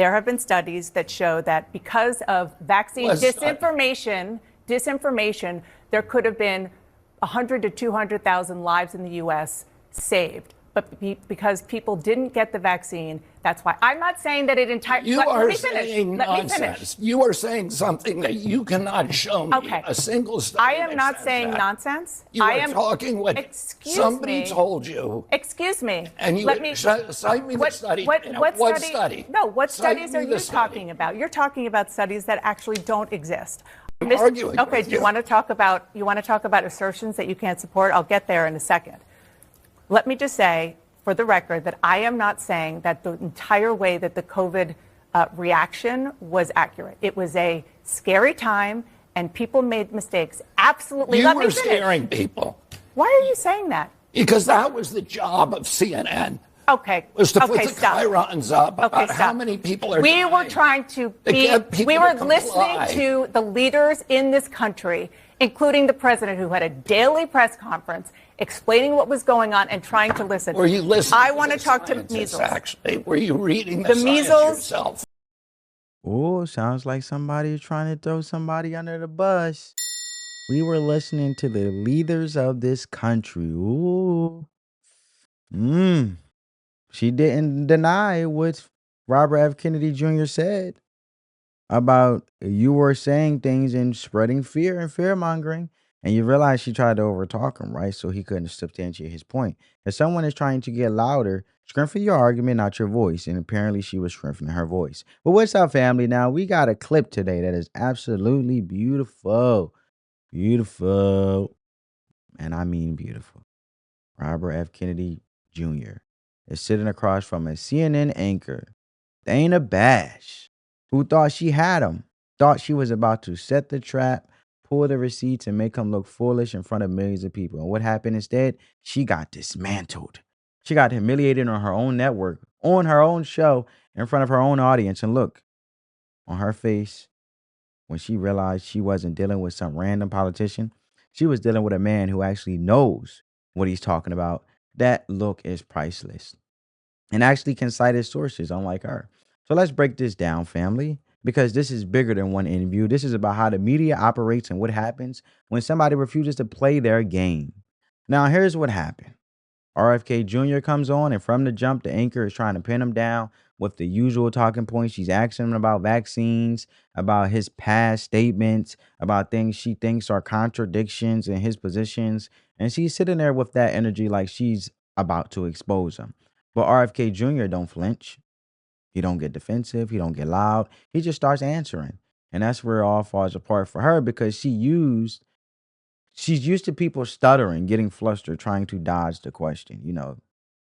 There have been studies that show that because of vaccine disinformation, there could have been 100 to 200,000 lives in the U.S. saved. But because people didn't get the vaccine, that's why. I'm not saying that it entirely. You are saying nonsense. You are saying something that you cannot show me a single study. I am not saying nonsense. You are talking what somebody told you. Excuse me. And you cite me the study. What study? No, what studies are you talking about? You're talking about studies that actually don't exist. I'm arguing. Okay, do you want to talk about assertions that you can't support? I'll get there in a second. Let me just say, for the record, that I am not saying that the entire way that the COVID reaction was accurate. It was a scary time, and people made mistakes. Absolutely. You were scaring people. Why are you saying that? Because that was the job of CNN. Okay. Was to put the chyrons up about how many people are dying. We were trying to we were listening to the leaders in this country, including the president, who had a daily press conference explaining what was going on and trying to listen. Were you listening? I want to talk to measles. Actually, were you reading the measles yourself? Oh, sounds like somebody trying to throw somebody under the bus. We were listening to the leaders of this country. Ooh. She didn't deny what Robert F. Kennedy Jr. said about you were saying things and spreading fear and fear-mongering. And you realize she tried to overtalk him, right? So he couldn't substantiate his point. If someone is trying to get louder, strengthen your argument, not your voice. And apparently she was strengthening her voice. But what's up, family? Now, we got a clip today that is absolutely beautiful. Beautiful. And I mean beautiful. Robert F. Kennedy Jr. is sitting across from a CNN anchor, Dana Bash, who thought she had him, thought she was about to set the trap, pull the receipts, and make him look foolish in front of millions of people. And what happened instead? She got dismantled. She got humiliated on her own network, on her own show, in front of her own audience. And look, on her face, when she realized she wasn't dealing with some random politician, she was dealing with a man who actually knows what he's talking about. That look is priceless and actually can cite his sources, unlike her. So let's break this down, family, because this is bigger than one interview. This is about how the media operates and what happens when somebody refuses to play their game. Now, here's what happened. RFK Jr. comes on, and from the jump, the anchor is trying to pin him down with the usual talking points. She's asking him about vaccines, about his past statements, about things she thinks are contradictions in his positions. And she's sitting there with that energy like she's about to expose him. But RFK Jr. don't flinch. He don't get defensive. He don't get loud. He just starts answering. And that's where it all falls apart for her, because she's used to people stuttering, getting flustered, trying to dodge the question. You know,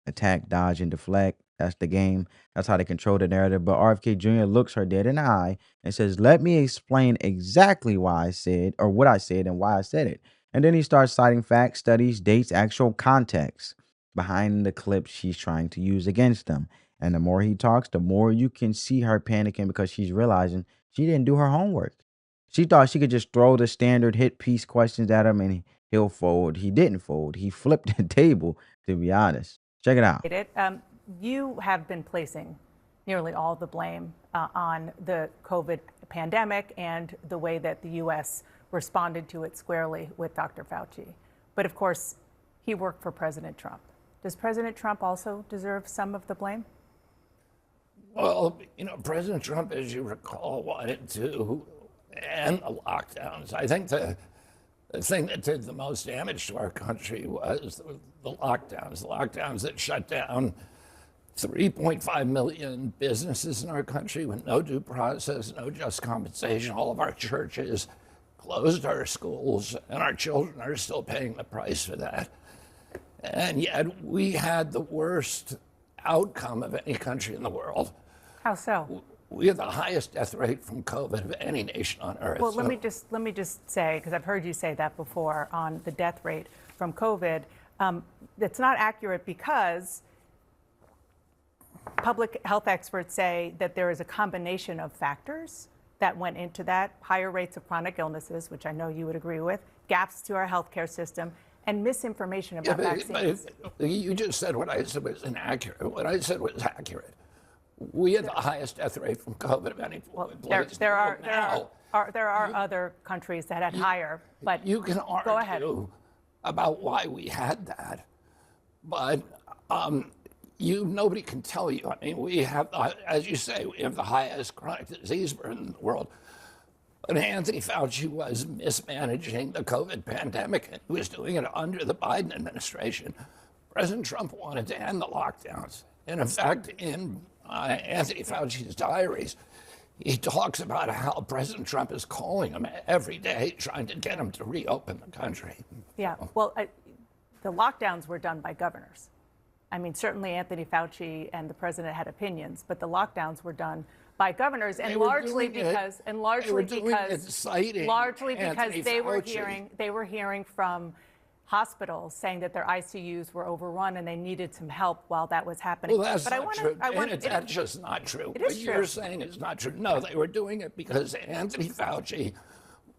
attack, dodge, and deflect. That's the game. That's how they control the narrative. But RFK Jr. looks her dead in the eye and says, let me explain exactly why I said, or what I said and why I said it. And then he starts citing facts, studies, dates, actual context behind the clips she's trying to use against them. And the more he talks, the more you can see her panicking, because she's realizing she didn't do her homework. She thought she could just throw the standard hit piece questions at him and he'll fold. He didn't fold. He flipped the table, to be honest. Check it out. You have been placing nearly all the blame on the COVID pandemic and the way that the U.S. responded to it squarely with Dr. Fauci. But of course, he worked for President Trump. Does President Trump also deserve some of the blame? Well, you know, President Trump, as you recall, wanted to end the lockdowns. I think the thing that did the most damage to our country was the lockdowns that shut down 3.5 million businesses in our country with no due process, no just compensation. All of our churches closed our schools, and our children are still paying the price for that. And yet we had the worst outcome of any country in the world. How so? We have the highest death rate from COVID of any nation on earth. Well, let me just say, because I've heard you say that before on the death rate from COVID, it's not accurate, because public health experts say that there is a combination of factors that went into that: higher rates of chronic illnesses, which I know you would agree with, gaps to our healthcare system, and misinformation about vaccines. But you just said what I said was inaccurate. What I said was accurate. We had the highest death rate from COVID of any place. There are other countries that had higher, but you can go ahead. argue about why we had that, but nobody can tell you. I mean, we have, as you say, we have the highest chronic disease burden in the world. But Anthony Fauci was mismanaging the COVID pandemic, and he was doing it under the Biden administration. President Trump wanted to end the lockdowns. And in fact, in Anthony Fauci's diaries, he talks about how President Trump is calling him every day, trying to get him to reopen the country. Yeah, well, the lockdowns were done by governors. I mean, certainly Anthony Fauci and the president had opinions, but the lockdowns were done by governors, and largely because they were hearing from hospitals saying that their ICUs were overrun and they needed some help while that was happening. Well, that's not true. That's just not true. It is what true. You're saying is not true. No, they were doing it because Anthony Fauci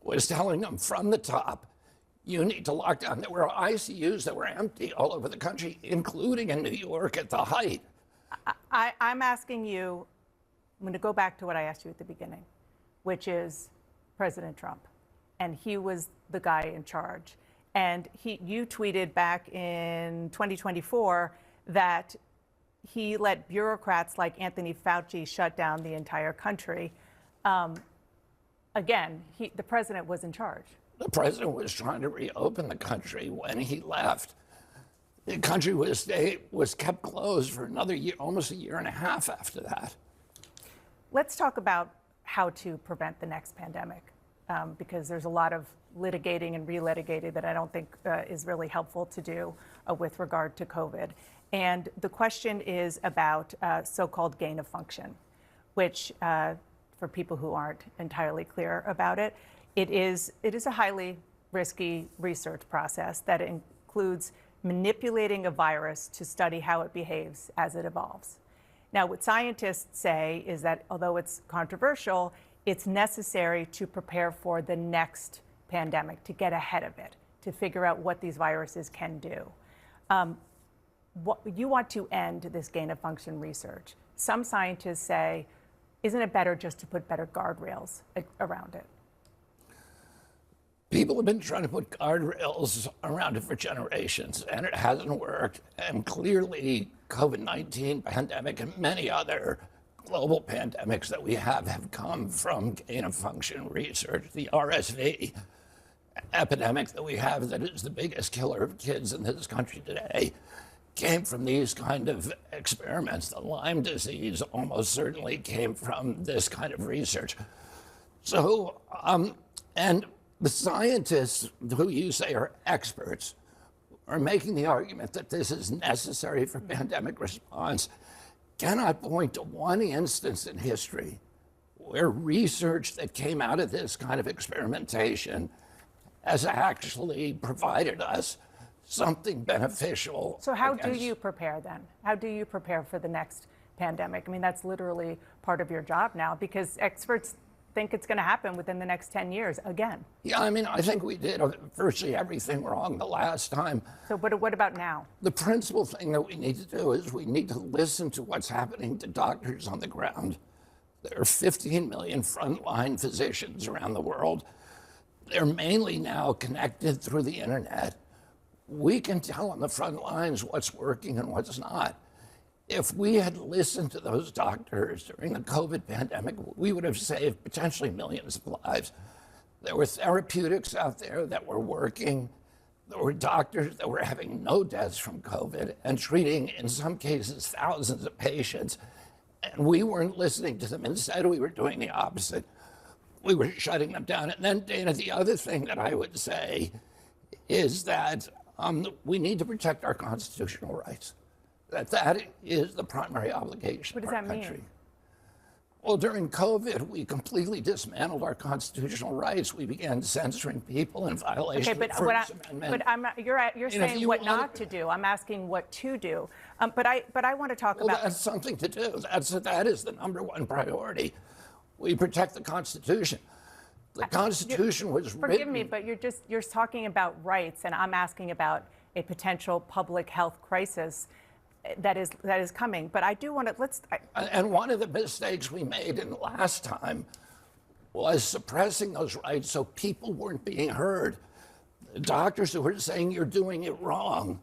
was telling them from the top, you need to lock down. There were ICUs that were empty all over the country, including in New York at the height. I'm asking you, I'm going to go back to what I asked you at the beginning, which is President Trump. And he was the guy in charge. And you tweeted back in 2024 that he let bureaucrats like Anthony Fauci shut down the entire country. Again, the president was in charge. The president was trying to reopen the country when he left. The country was kept closed for another year, almost a year and a half after that. Let's talk about how to prevent the next pandemic, because there's a lot of litigating and relitigating that I don't think is really helpful to do with regard to COVID. And the question is about so-called gain of function, which for people who aren't entirely clear about it, it is a highly risky research process that includes manipulating a virus to study how it behaves as it evolves. Now, what scientists say is that although it's controversial, it's necessary to prepare for the next pandemic, to get ahead of it, to figure out what these viruses can do. You want to end this gain of function research. Some scientists say, isn't it better just to put better guardrails around it? People have been trying to put guardrails around it for generations, and it hasn't worked. And clearly, COVID-19 pandemic and many other global pandemics that we have come from gain of function research. The RSV epidemic that we have, that is the biggest killer of kids in this country today, came from these kind of experiments. The Lyme disease almost certainly came from this kind of research. So, and the scientists who you say are experts are making the argument that this is necessary for pandemic response. Cannot point to one instance in history where research that came out of this kind of experimentation has actually provided us something beneficial. So how do you prepare then? How do you prepare for the next pandemic? I mean, that's literally part of your job now, because experts think it's going to happen within the next 10 years again. Yeah, I mean, I think we did virtually everything wrong the last time. So what about now? The principal thing that we need to do is we need to listen to what's happening to doctors on the ground. There are 15 million frontline physicians around the world. They're mainly now connected through the internet. We can tell on the front lines what's working and what's not. If we had listened to those doctors during the COVID pandemic, we would have saved potentially millions of lives. There were therapeutics out there that were working. There were doctors that were having no deaths from COVID and treating, in some cases, thousands of patients. And we weren't listening to them. Instead, we were doing the opposite. We were shutting them down. And then, Dana, the other thing that I would say is that we need to protect our constitutional rights. That is the primary obligation of our country. What does that mean? Well, during COVID, we completely dismantled our constitutional rights. We began censoring people in violation of the First Amendment. But you're saying what not to do. I'm asking what to do. But I want to talk about. Well, that's something to do. That is the number one priority. We protect the Constitution. The Constitution was written. Forgive me, but you're talking about rights, and I'm asking about a potential public health crisis. that is coming. But I do want to And one of the mistakes we made in the last time was suppressing those rights so people weren't being heard. The doctors who were saying you're doing it wrong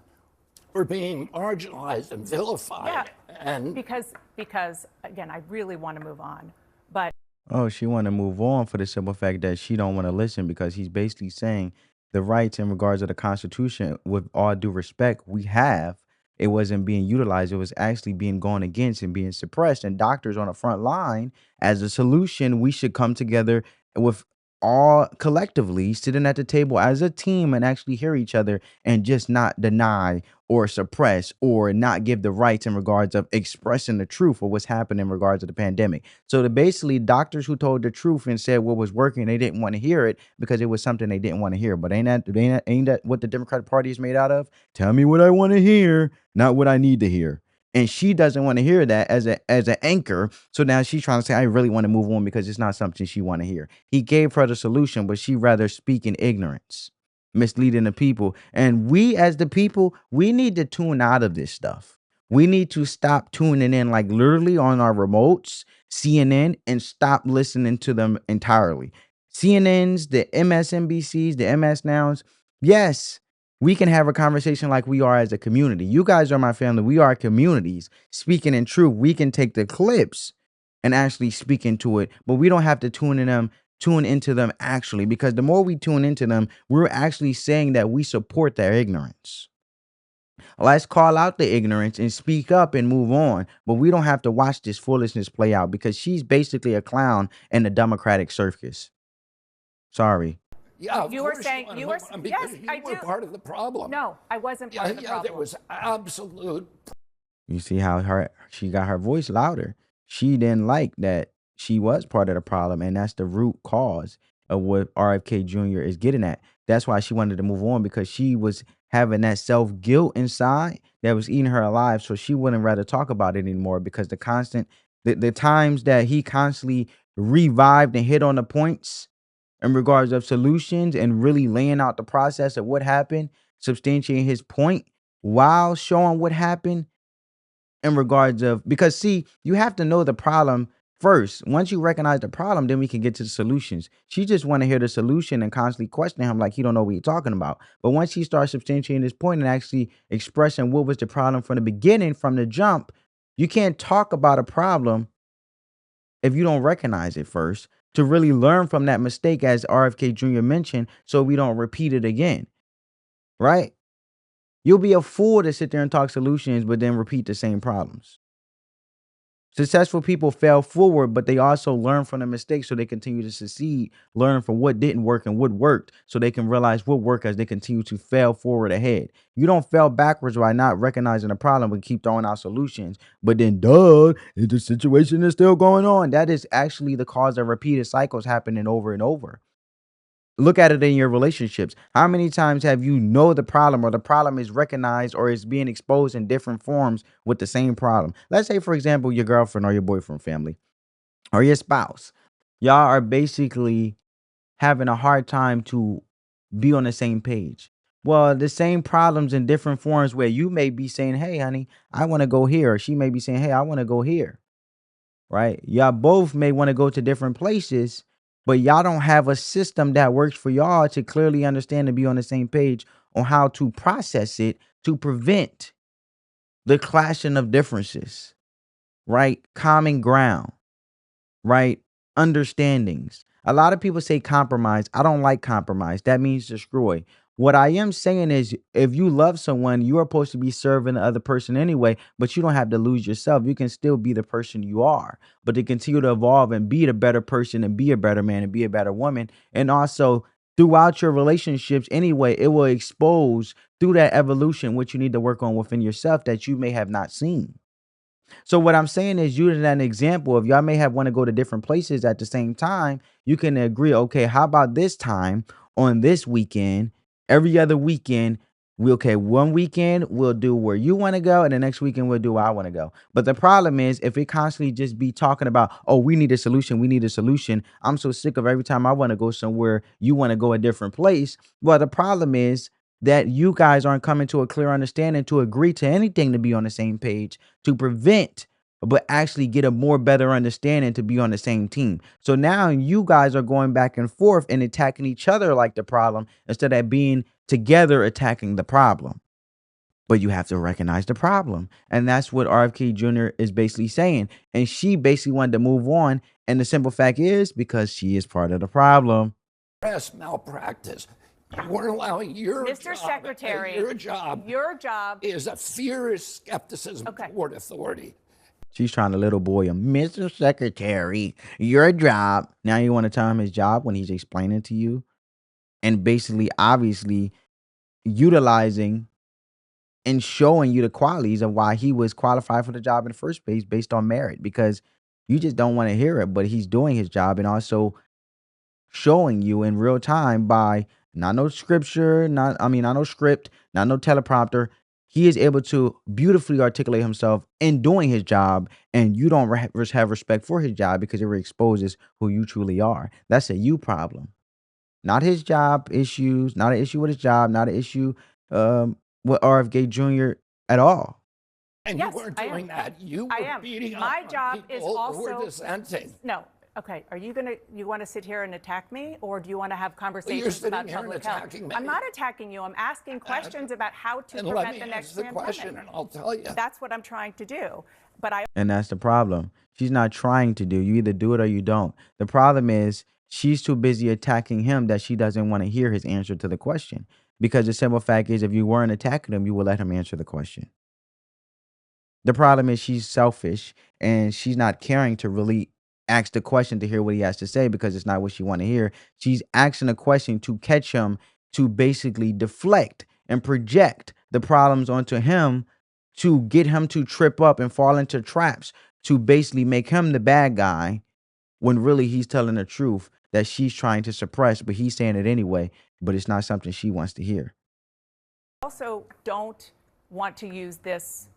were being marginalized and vilified. Yeah, And because again, I really want to move on, but Oh, she want to move on for the simple fact that she don't want to listen, because he's basically saying the rights in regards to the Constitution, with all due respect, we have. It wasn't being utilized. It was actually being gone against and being suppressed. And doctors on the front line, as a solution, we should come together with all collectively sitting at the table as a team and actually hear each other and just not deny or suppress or not give the rights in regards of expressing the truth of what's happening in regards to the pandemic. So basically doctors who told the truth and said what was working, they didn't want to hear it because it was something they didn't want to hear. But ain't that what the Democratic Party is made out of? Tell me what I want to hear, not what I need to hear. And she doesn't want to hear that as an anchor. So now she's trying to say, I really want to move on because it's not something she want to hear. He gave her the solution, but she rather speak in ignorance, misleading the people. And we as the people, we need to tune out of this stuff. We need to stop tuning in, like literally on our remotes, CNN, and stop listening to them entirely. CNNs, the MSNBCs, the MS Nows. Yes, we can have a conversation like we are as a community. You guys are my family. We are communities speaking in truth. We can take the clips and actually speak into it, but we don't have to tune into them actually, because the more we tune into them, we're actually saying that we support their ignorance. Let's call out the ignorance and speak up and move on. But we don't have to watch this foolishness play out, because she's basically a clown in the Democratic circus. Sorry. yeah, of you were course saying wanna you were move on, because yes, you I were do. part of the problem. No, I wasn't part of the problem. There was absolute. You see how she got her voice louder. She didn't like that she was part of the problem, and that's the root cause of what RFK Jr. is getting at. That's why she wanted to move on, because she was having that self-guilt inside that was eating her alive. So she wouldn't rather talk about it anymore, because the times that he constantly revived and hit on the points in regards of solutions and really laying out the process of what happened, substantiating his point while showing what happened in regards of, because see, you have to know the problem first. Once you recognize the problem, then we can get to the solutions. She just want to hear the solution and constantly question him like he don't know what he's talking about. But once he starts substantiating his point and actually expressing what was the problem from the beginning, from the jump, you can't talk about a problem if you don't recognize it first, to really learn from that mistake, as RFK Jr. mentioned, so we don't repeat it again. Right? You'll be a fool to sit there and talk solutions, but then repeat the same problems. Successful people fail forward, but they also learn from the mistakes so they continue to succeed, learn from what didn't work and what worked, so they can realize what worked as they continue to fail forward ahead. You don't fail backwards by not recognizing the problem and keep throwing out solutions, but then, the situation is still going on. That is actually the cause of repeated cycles happening over and over. Look at it in your relationships. How many times have you know the problem, or the problem is recognized or is being exposed in different forms with the same problem? Let's say, for example, your girlfriend or your boyfriend family or your spouse. Y'all are basically having a hard time to be on the same page. Well, the same problems in different forms, where you may be saying, hey, honey, I want to go here. Or she may be saying, hey, I want to go here. Right? Y'all both may want to go to different places, but y'all don't have a system that works for y'all to clearly understand and be on the same page on how to process it to prevent the clashing of differences, right? Common ground, right? Understandings. A lot of people say compromise. I don't like compromise. That means destroy. What I am saying is, if you love someone, you are supposed to be serving the other person anyway, but you don't have to lose yourself. You can still be the person you are, but to continue to evolve and be the better person and be a better man and be a better woman. And also throughout your relationships anyway, it will expose through that evolution what you need to work on within yourself that you may have not seen. So what I'm saying is, using an example, if y'all may have want to go to different places at the same time, you can agree, okay, how about this time on this weekend, every other weekend, one weekend we'll do where you want to go, and the next weekend we'll do where I want to go. But the problem is, if it constantly just be talking about, oh, we need a solution. I'm so sick of every time I want to go somewhere, you want to go a different place. Well, the problem is, that you guys aren't coming to a clear understanding to agree to anything to be on the same page to prevent, but actually get a more better understanding to be on the same team. So now you guys are going back and forth and attacking each other like the problem instead of being together attacking the problem. But you have to recognize the problem. And that's what RFK Jr. is basically saying. And she basically wanted to move on. And the simple fact is because she is part of the problem. Press malpractice. You weren't allowing your Mr. job. Secretary, Your job is a fierce skepticism toward authority. She's trying to little boy him. Mr. Secretary, your job. Now you want to tell him his job when he's explaining to you and basically, obviously, utilizing and showing you the qualities of why he was qualified for the job in the first place based on merit, because you just don't want to hear it, but he's doing his job and also showing you in real time by not no scripture, not no script, not no teleprompter. He is able to beautifully articulate himself in doing his job, and you don't have respect for his job because it exposes who you truly are. That's a you problem, not his job issues, not an issue with his job, not an issue with RFK Jr. at all. And Yes, you weren't I doing am. that. You I were am. beating up My on job is people who were also dissenting. no. Okay, are you want to sit here and attack me, or do you want to have conversations sitting about here and public health? attacking me. I'm not attacking you. I'm asking questions about how to And prevent let me the next ask the pandemic. question, and I'll tell you. That's what I'm trying to do. But I And that's the problem. She's not trying to do. You either do it or you don't. The problem is she's too busy attacking him that she doesn't want to hear his answer to the question. Because the simple fact is, if you weren't attacking him, you would let him answer the question. The problem is she's selfish and she's not caring to really ask the question to hear what he has to say because it's not what she want to hear. She's asking a question to catch him to basically deflect and project the problems onto him to get him to trip up and fall into traps to basically make him the bad guy when really he's telling the truth that she's trying to suppress, but he's saying it anyway, but it's not something she wants to hear. also don't want to use this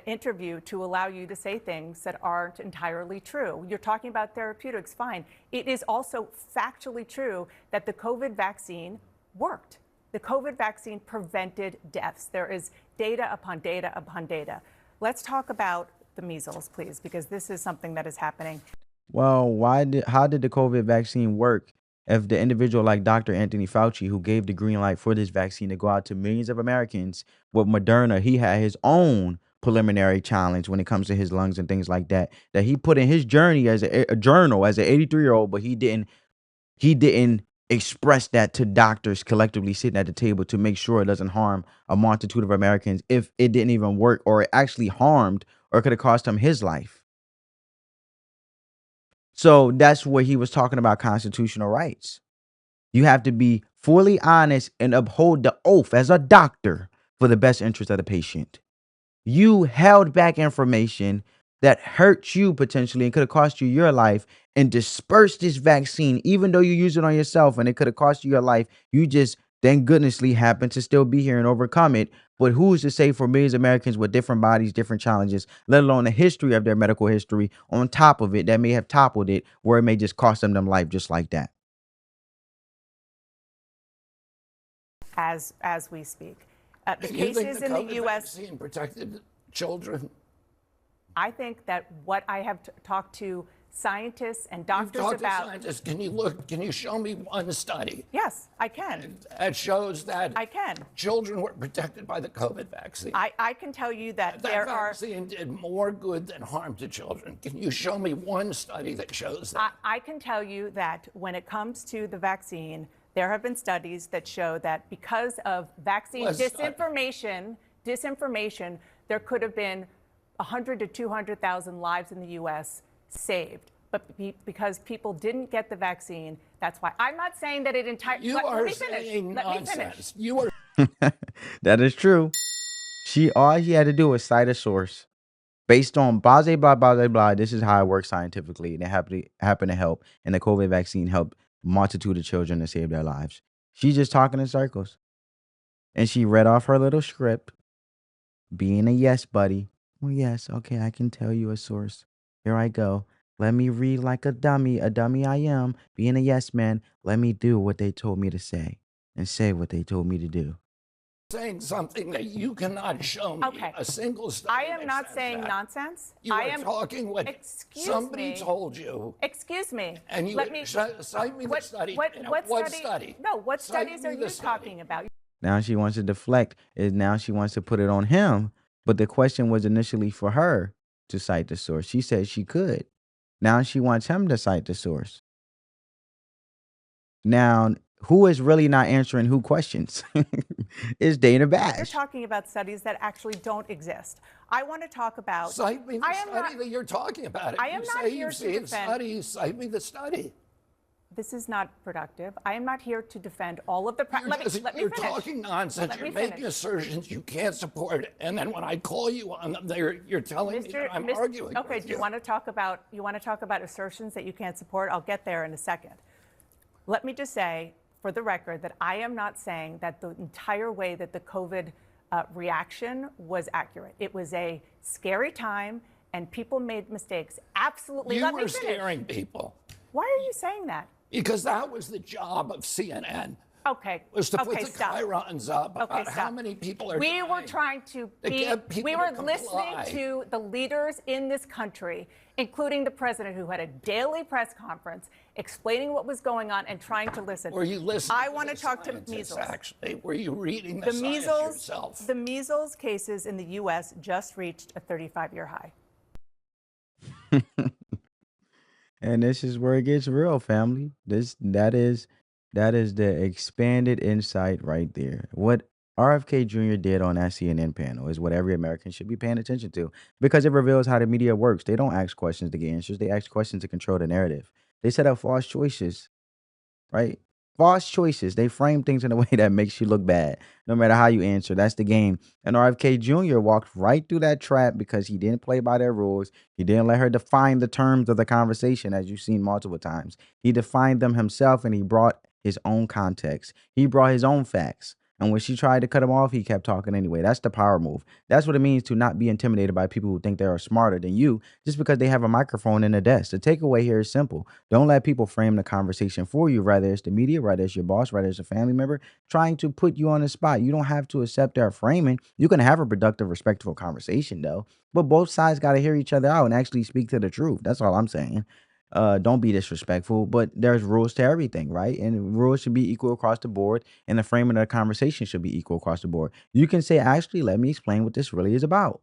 interview to allow you to say things that aren't entirely true. You're talking about therapeutics, fine. It is also factually true that the COVID vaccine worked. The COVID vaccine prevented deaths. There is data upon data upon data. Let's talk about the measles, please, because this is something that is happening. Well, how did the COVID vaccine work if the individual like Dr. Anthony Fauci, who gave the green light for this vaccine to go out to millions of Americans, with Moderna, he had his own preliminary challenge when it comes to his lungs and things like that, that he put in his journey as a journal as an 83-year-old, but he didn't express that to doctors collectively sitting at the table to make sure it doesn't harm a multitude of Americans if it didn't even work or it actually harmed or could have cost him his life. So that's where he was talking about constitutional rights. You have to be fully honest and uphold the oath as a doctor for the best interest of the patient. You held back information that hurt you potentially and could have cost you your life and dispersed this vaccine, even though you use it on yourself and it could have cost you your life. You just, thank goodnessly, happen to still be here and overcome it. But who's to say for millions of Americans with different bodies, different challenges, let alone the history of their medical history on top of it that may have toppled it, where it may just cost them life just like that. As we speak. The You think cases the in the COVID U.S. vaccine protected children? I think that what I have talked to scientists and doctors Talk to about. scientists. Can you show me one study Yes, I can. that shows that I can. children were protected by the COVID vaccine? I can tell you that there are. That vaccine did more good than harm to children. Can you show me one study that shows that? I can tell you that when it comes to the vaccine, there have been studies that show that because of vaccine disinformation, there could have been 100 to 200,000 lives in the U.S. saved. But because people didn't get the vaccine, that's why. I'm not saying that it entirely. You saying nonsense. You are. That is true. All she had to do was cite a source based on blah, blah, blah, blah. This is how it works scientifically. And it happened to help. And the COVID vaccine helped a multitude of children to save their lives. She's just talking in circles. And she read off her little script, being a yes buddy. Well, yes, okay, I can tell you a source. Here I go. Let me read like a dummy I am. Being a yes man, let me do what they told me to say and say what they told me to do. saying something that you cannot show me Okay. a single study. I am that not says saying that. nonsense. You I are am talking what Excuse somebody me. told you. Excuse me. And you Let me cite me the study. What What study? study? No, what Cite studies me are the you study. talking about? Now she wants to deflect. Now she wants to put it on him. But the question was initially for her to cite the source. She said she could. Now she wants him to cite the source. Now, who is really not answering who questions? It's Dana You're Bash. talking about studies that actually don't exist. I want to talk about. Cite me the I am study not- that you're talking about. If I am you not say here you've to seen defend- studies, cite me the study. This is not productive. I am not here to defend all of the. Let me You're finish. talking nonsense. Let You're me making finish. assertions you can't support, and then when I call you on them, you're telling me that I'm arguing. Okay, with do you want to talk about assertions that you can't support? I'll get there in a second. Let me just say, for the record, that I am not saying that the entire way that the COVID reaction was accurate. It was a scary time, and people made mistakes. Absolutely. You Let were me finish. scaring people Why are you saying that? because that was the job of CNN. Okay. Was to put Okay, the stop. chyrons up Okay, about how stop. many people are We dying. were trying to get people we were to listening comply. to the leaders in this country, including the president, who had a daily press conference explaining what was going on and trying to listen. Were you listening? I want to talk to scientists, measles. Actually, were you reading the The science measles, yourself? the measles cases in the U.S. just reached a 35-year high. And this is where it gets real, family. That is the expanded insight right there. What RFK Jr. did on that CNN panel is what every American should be paying attention to because it reveals how the media works. They don't ask questions to get answers. They ask questions to control the narrative. They set up false choices, right? False choices. They frame things in a way that makes you look bad, no matter how you answer. That's the game. And RFK Jr. walked right through that trap because he didn't play by their rules. He didn't let her define the terms of the conversation, as you've seen multiple times. He defined them himself and he brought his own context. He brought his own facts. And when she tried to cut him off, he kept talking anyway. That's the power move. That's what it means to not be intimidated by people who think they are smarter than you just because they have a microphone in a desk. The takeaway here is simple. Don't let people frame the conversation for you. Rather it's the media, rather it's your boss, rather it's a family member trying to put you on the spot. You don't have to accept their framing. You can have a productive, respectful conversation though. But both sides got to hear each other out and actually speak to the truth. That's all I'm saying. Don't be disrespectful, but there's rules to everything, right? And rules should be equal across the board, and the framing of the conversation should be equal across the board. You can say, actually, let me explain what this really is about.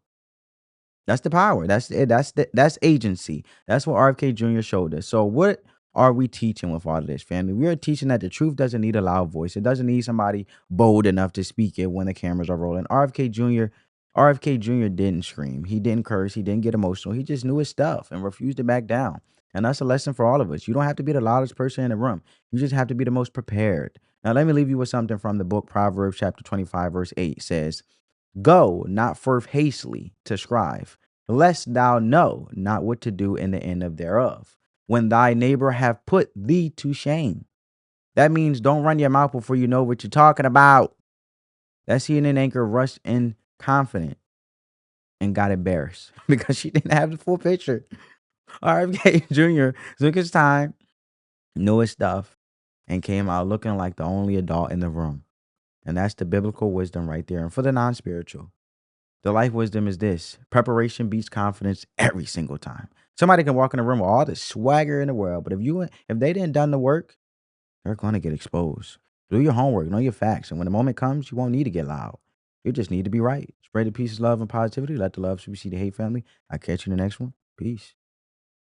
That's the power. That's it. That's agency. That's what RFK Jr. showed us. So what are we teaching with all of this, family? We are teaching that the truth doesn't need a loud voice. It doesn't need somebody bold enough to speak it when the cameras are rolling. RFK Jr. didn't scream. He didn't curse. He didn't get emotional. He just knew his stuff and refused to back down. And that's a lesson for all of us. You don't have to be the loudest person in the room. You just have to be the most prepared. Now, let me leave you with something from the book Proverbs chapter 25, verse 8. It says, go not forth hastily to strive, lest thou know not what to do in the end of thereof, when thy neighbor have put thee to shame. That means don't run your mouth before you know what you're talking about. That CNN anchor rushed in confident and got embarrassed because she didn't have the full picture. RFK Jr. took his time, knew his stuff, and came out looking like the only adult in the room. And that's the biblical wisdom right there. And for the non-spiritual, the life wisdom is this: preparation beats confidence every single time. Somebody can walk in the room with all the swagger in the world, but if they didn't done the work, they're going to get exposed. Do your homework, know your facts, and when the moment comes, you won't need to get loud. You just need to be right. Spread the peace, love, and positivity. Let the love supersede the hate, family. I'll catch you in the next one. Peace.